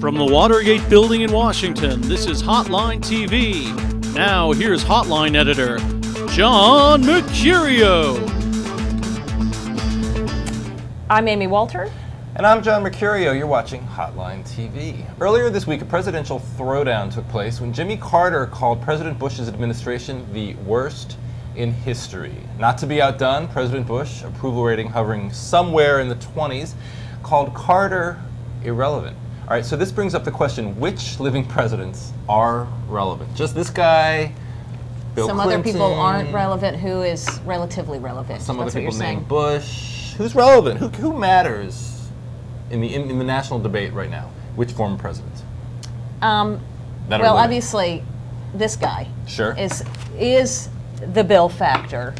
From the Watergate building in Washington, this is Hotline TV. Now, here's Hotline editor, John Mercurio. I'm Amy Walter. And I'm John Mercurio. You're watching Hotline TV. Earlier this week, a presidential throwdown took place when Jimmy Carter called President Bush's administration the worst in history. Not to be outdone, President Bush, approval rating hovering somewhere in the 20s, called Carter irrelevant. All right, so this brings up the question, which living presidents are relevant? Just this guy, Bill Some Clinton, other people aren't relevant. Who is relatively relevant? some That's other what people you're named saying. Bush. Who's relevant? Who matters in the national debate right now? Which former presidents? Well, obviously, this guy Sure. is the Bill factor.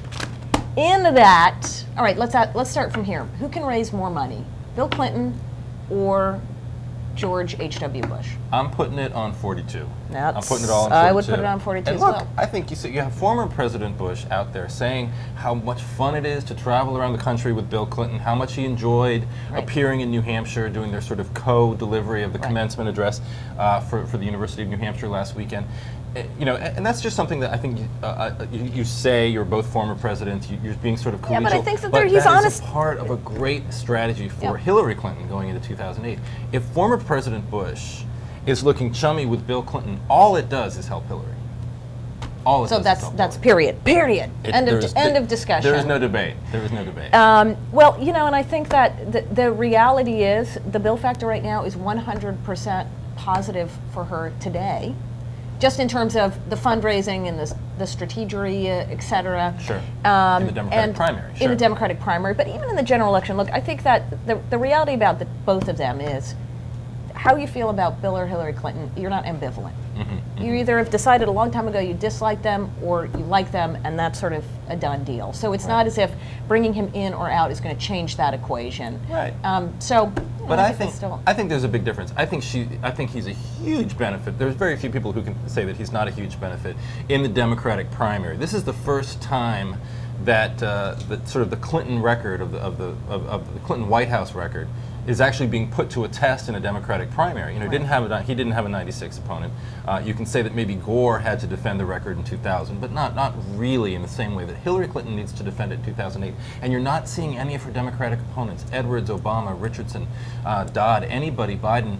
In that, all right, let's start from here. Who can raise more money, Bill Clinton or George H.W. Bush? I'm putting it on 42. That's, I'm putting it all on 42. I would put it on 42 and as look, well. I think you have former President Bush out there saying how much fun it is to travel around the country with Bill Clinton, how much he enjoyed appearing in New Hampshire, doing their sort of co-delivery of the commencement address for the University of New Hampshire last weekend. You know, and that's just something that I think you say you're both former presidents. You're being sort of collegial. Yeah, but I think that but he's that honest. is a part of a great strategy for Hillary Clinton going into 2008. If former President Bush is looking chummy with Bill Clinton, all it does is help Hillary. All it So does is help that's Hillary. period. End of discussion. There is no debate. There is no debate. Well, you know, and I think that the reality is the Bill factor right now is 100% positive for her today. Just in terms of the fundraising and the strategery, et cetera. Sure. In the Democratic primary. Sure. In the Democratic primary. But even in the general election, look, I think that the reality about both of them is how you feel about Bill or Hillary Clinton, you're not ambivalent. You either have decided a long time ago you dislike them or you like them, and that's sort of a done deal. So it's not as if bringing him in or out is going to change that equation. Right. But I think there's a big difference. I think he's a huge benefit. There's very few people who can say that he's not a huge benefit in the Democratic primary. This is the first time that sort of the Clinton record of the Clinton White House record is actually being put to a test in a Democratic primary. You know, he didn't have a 96 opponent. You can say that maybe Gore had to defend the record in 2000, but not really in the same way that Hillary Clinton needs to defend it in 2008. And you're not seeing any of her Democratic opponents, Edwards, Obama, Richardson, Dodd, anybody, Biden,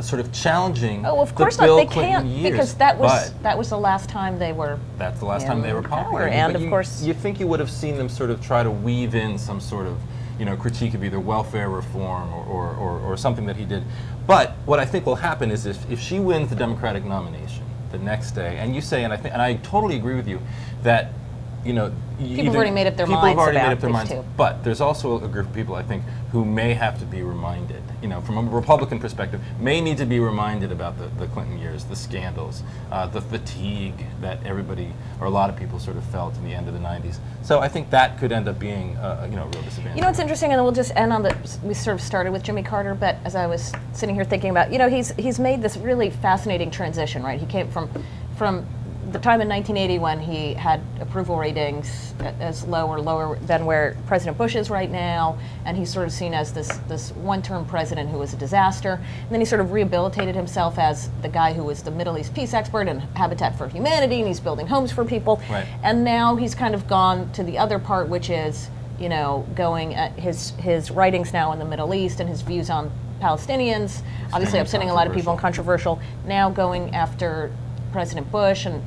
sort of challenging of course the Bill not. They Clinton can't years. because that was the last time they were. That's the last time they were popular. And but of course, you think you would have seen them sort of try to weave in some sort of, you know, critique of either welfare reform or something that he did. But what I think will happen is if she wins the Democratic nomination the next day, and you say, and I totally agree with you, that, you know, people have already made up their minds. But there's also a group of people, I think, who may have to be reminded, you know, from a Republican perspective, may need to be reminded about the Clinton years, the scandals, the fatigue that everybody, or a lot of people sort of felt in the end of the 90s. So I think that could end up being, you know, a real disadvantage. You know, it's interesting, and we'll just end on we sort of started with Jimmy Carter, but as I was sitting here thinking about, you know, he's made this really fascinating transition, right? He came from the time in 1980 when he had approval ratings as low or lower than where President Bush is right now, and he's sort of seen as this one-term president who was a disaster. And then he sort of rehabilitated himself as the guy who was the Middle East peace expert and Habitat for Humanity, and he's building homes for people. Right. And now he's kind of gone to the other part, which is, you know, going at his writings now in the Middle East and his views on Palestinians, obviously upsetting a lot of people and controversial, now going after President Bush, and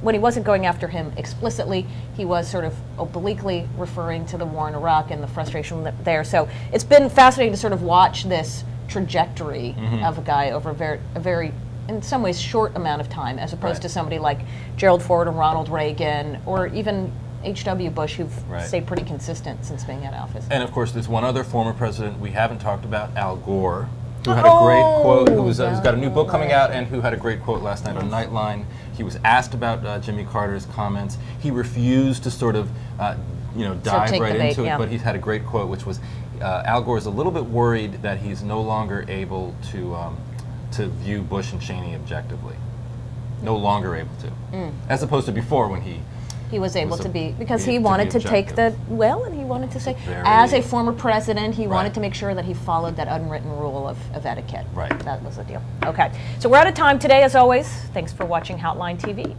when he wasn't going after him explicitly, he was sort of obliquely referring to the war in Iraq and the frustration there. So it's been fascinating to sort of watch this trajectory of a guy over a very, in some ways, short amount of time, as opposed to somebody like Gerald Ford or Ronald Reagan or even H.W. Bush, who've stayed pretty consistent since being at office. And of course, there's one other former president we haven't talked about, Al Gore, who had a great quote, who's got a new book coming out, and who had a great quote last night on Nightline. He was asked about Jimmy Carter's comments. He refused to sort of, you know, dive right into it, but he's had a great quote, which was, Al Gore is a little bit worried that he's no longer able to view Bush and Cheney objectively. No longer able to. As opposed to before, when he he was able was to a- be, because be- he to wanted be to take the, objective. well, and he wanted to say, Very- as a former president, he Right. wanted to make sure that he followed that unwritten rule of etiquette. Right. That was the deal. Okay, so we're out of time today, as always. Thanks for watching Hotline TV.